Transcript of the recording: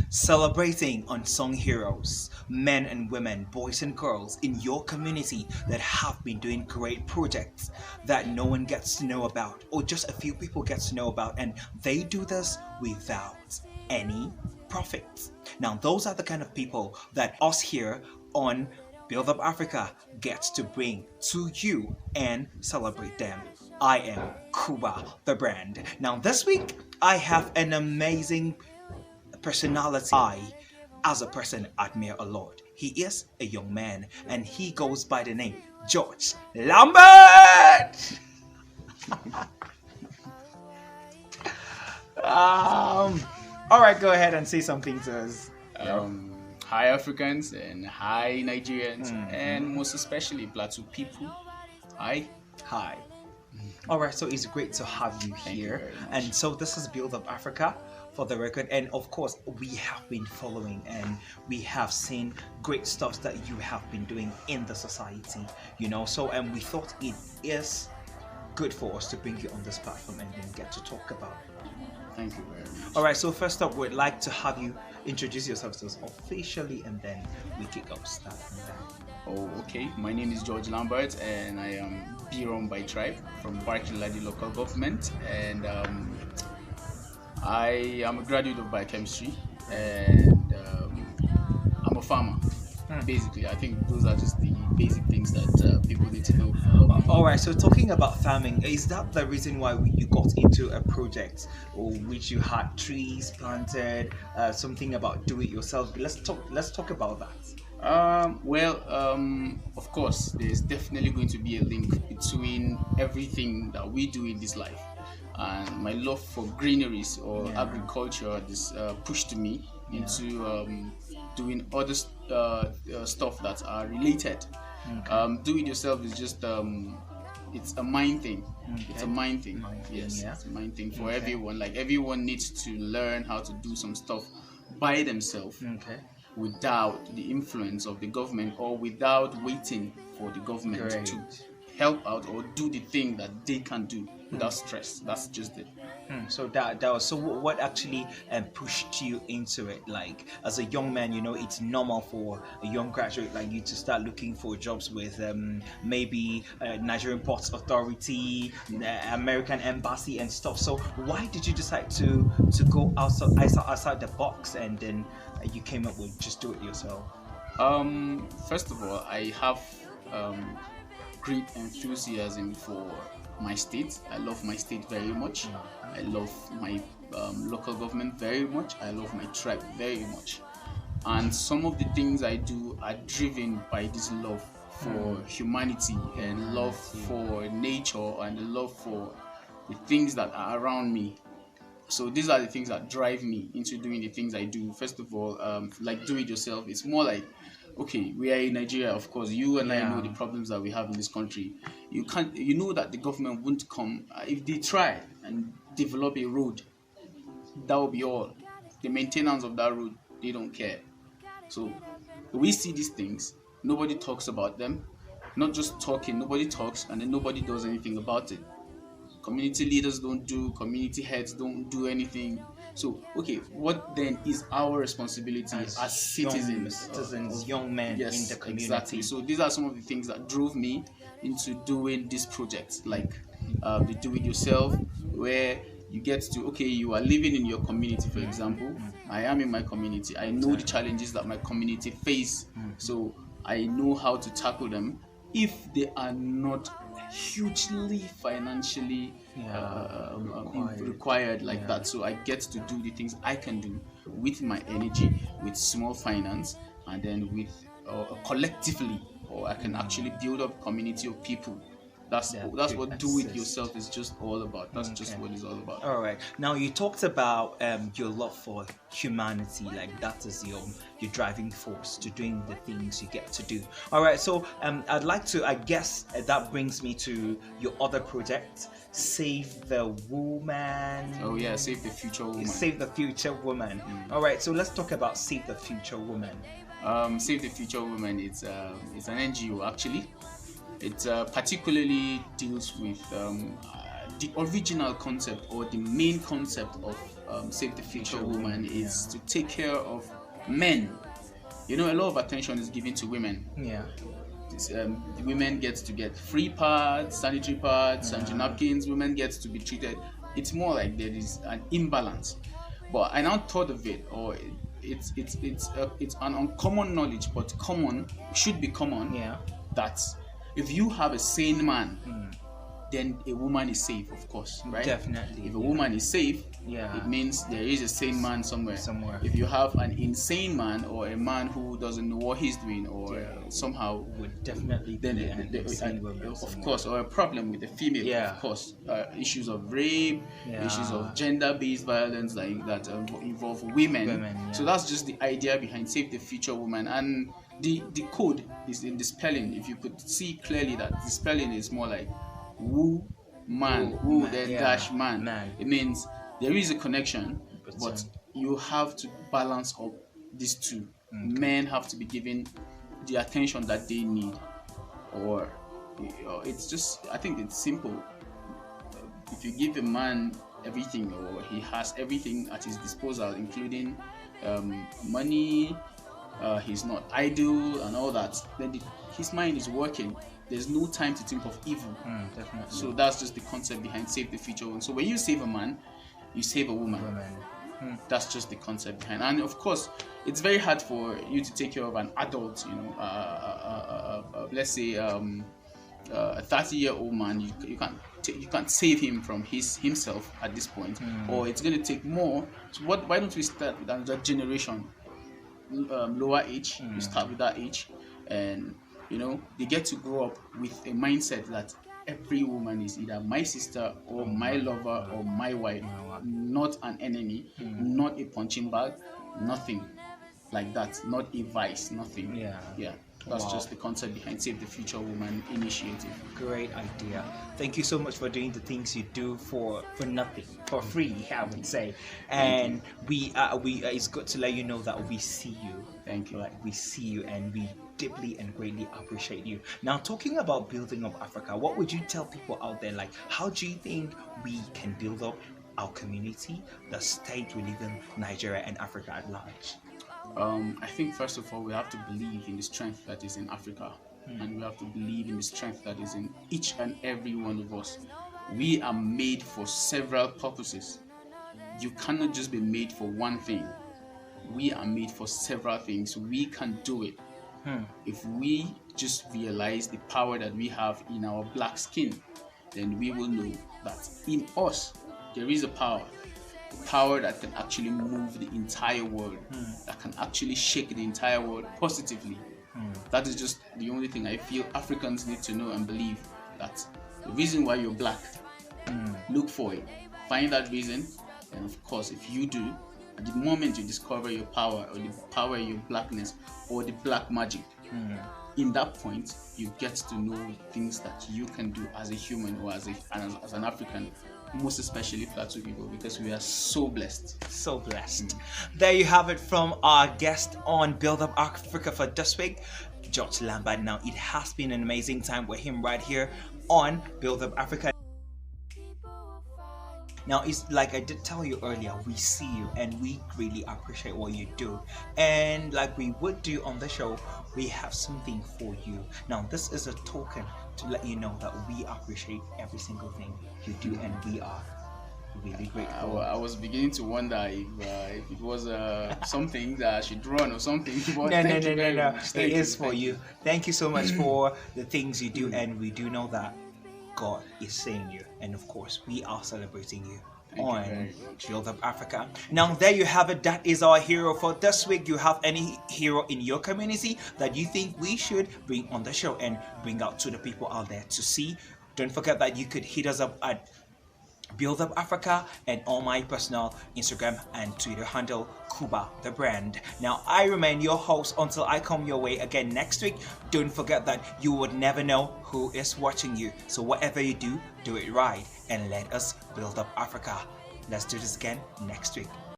Celebrating unsung heroes, men and women, boys and girls in your community that have been doing great projects that no one gets to know about, or just a few people get to know about, and they do this without any profit. Now, those are the kind of people that us here on Build Up Africa gets to bring to you and celebrate them. I am Kuba, the brand. Now, this week, I have an amazing personality I, as a person, admire a lot. He is a young man and he goes by the name George Lambert. um, all right, go ahead and say something to us. Hi Africans and hi Nigerians and most especially Plateau people. Hi. Hi. All right, so it's great to have you Thank you here. very much. And so this is Build Up Africa for the record. And of course, we have been following and we have seen great stuff that you have been doing in the society, you know. So, and we thought it is good for us to bring you on this platform and then get to talk about it. Thank you very much. All right, so first up, we'd like to have you introduce yourself to us officially and then we kick off start from there. Oh, okay. My name is George Lambert and I am Biron by tribe from Barkiladi local government, and I am a graduate of biochemistry, and I'm a farmer. Basically, I think those are just the basic things that people need to know about me. All right, so talking about farming, is that the reason why you got into a project or which you had trees planted, something about do it yourself? Let's talk about that. Of course, there's definitely going to be a link between everything that we do in this life and my love for greeneries or agriculture. This pushed me into doing other stuff that are related. Do it yourself is just it's a mind thing. Okay. It's a mind thing. Yes, yeah. it's a mind thing for everyone. Like everyone needs to learn how to do some stuff by themselves Okay. without the influence of the government or without waiting for the government Great. to help out or do the thing that they can do without stress. That's just it. So that was so. What actually pushed you into it? Like as a young man, you know, it's normal for a young graduate like you to start looking for jobs with maybe Nigerian Ports Authority, American Embassy, and stuff. So why did you decide to go outside the box and then you came up with just do it yourself? First of all, I have great enthusiasm for my state. I love my state very much. I love my local government very much. I love my tribe very much. And some of the things I do are driven by this love for humanity and love for nature and love for the things that are around me. So these are the things that drive me into doing the things I do. First of all, like do it yourself. It's more like, okay, we are in Nigeria, of course. You and I know the problems that we have in this country. You know that the government won't come if they try and develop a road. That will be all. The maintenance of that road, they don't care. So we see these things. Nobody talks about them. Not just talking. Nobody talks, and then nobody does anything about it. Community leaders don't do, community heads don't do anything. So, okay, what then is our responsibility as citizens? Young men Yes, in the community. exactly. So these are some of the things that drove me into doing this project, like the do it yourself, where you get to, okay, you are living in your community, for example. I am in my community. I know the challenges that my community face, so I know how to tackle them if they are not hugely financially required like that. So I get to do the things I can do with my energy, with small finance, and then with collectively, or I can actually build up a community of people. That's what do it yourself is just all about. That's just what it's all about. All right. Now you talked about your love for humanity, like that is your driving force to doing the things you get to do. All right. So I'd like to. I guess that brings me to your other project, Save the Woman. Oh yeah, Save the Future Woman. Save the Future Woman. All right. So let's talk about Save the Future Woman. Save the Future Woman. It's an NGO actually. It particularly deals with the original concept or the main concept of Save the Future Woman is to take care of men. You know, a lot of attention is given to women. Yeah. The women get to get free pads, sanitary pads, sanitary napkins. Women get to be treated. It's more like there is an imbalance. But I now thought of it, or it's an uncommon knowledge, but should be common. Yeah. That if you have a sane man, then a woman is safe, of course, right? Definitely. If a woman is safe, Yeah. it means there is a sane man somewhere. If you have an insane man, or a man who doesn't know what he's doing, or somehow would definitely then be an insane woman of somewhere. course, or a problem with the female, Yeah. of course, issues of rape, issues of gender-based violence like that involve women. Yeah. So that's just the idea behind Save the Future Woman, and the code is in the spelling. If you could see clearly that the spelling is more like woo man, then dash man. It means there is a connection, but you have to balance up these two. Men have to be given the attention that they need, or it's just, I think it's simple. If you give a man everything, or he has everything at his disposal, including money, he's not idle and all that, then his mind is working. There's no time to think of evil. Definitely. So that's just the concept behind Save the Future Woman. So when you save a man, you save a woman. That's just the concept behind. And of course, it's very hard for you to take care of an adult. You know, let's say a 30-year-old man. You can't save him from himself at this point, or it's going to take more. So why don't we start with another generation, lower age? You start with that age, and you know, they get to grow up with a mindset that every woman is either my sister or my lover or my wife, not an enemy, not a punching bag, nothing like that, not a vice, nothing. Yeah. That's just the concept behind Save the Future Woman initiative. Great idea. Thank you so much for doing the things you do for nothing, for free, I would say. And we it's good to let you know that we see you. Thank you. Like, we see you, and we deeply and greatly appreciate you. Now, talking about building up Africa, what would you tell people out there? Like, how do you think we can build up our community, the state we live in, Nigeria and Africa at large? I think first of all we have to believe in the strength that is in Africa, and we have to believe in the strength that is in each and every one of us. We are made for several purposes. You cannot just be made for one thing. We are made for several things. We can do it. If we just realize the power that we have in our black skin, then we will know that in us there is a power that can actually move the entire world, that can actually shake the entire world positively. That is just the only thing I feel Africans need to know and believe, that the reason why you're black, look for it, find that reason, and of course if you do, at the moment you discover your power, or the power in your blackness, or the black magic, in that point you get to know things that you can do as a human, or as an African, most especially Plateau people, because we are so blessed. So blessed. There you have it from our guest on Build Up Africa for this week, George Lambert. Now, it has been an amazing time with him right here on Build Up Africa. Now, it's like I did tell you earlier, we see you and we really appreciate what you do. And like we would do on the show, we have something for you. Now, this is a token to let you know that we appreciate every single thing you do, and we are really grateful. I was beginning to wonder if it was something that I should run or something. No. It is for you. Thank you so much for the things you do, and we do know that God is seeing you, and of course we are celebrating you on Build Up Africa. Now, there you have it. That is our hero for this week. You have any hero in your community that you think we should bring on the show and bring out to the people out there to see? Don't forget that you could hit us up at Build Up Africa and on my personal Instagram and Twitter handle, Kuba the Brand. Now, I remain your host until I come your way again next week. Don't forget that you would never know who is watching you. So whatever you do it right, and let us build up Africa. Let's do this again next week.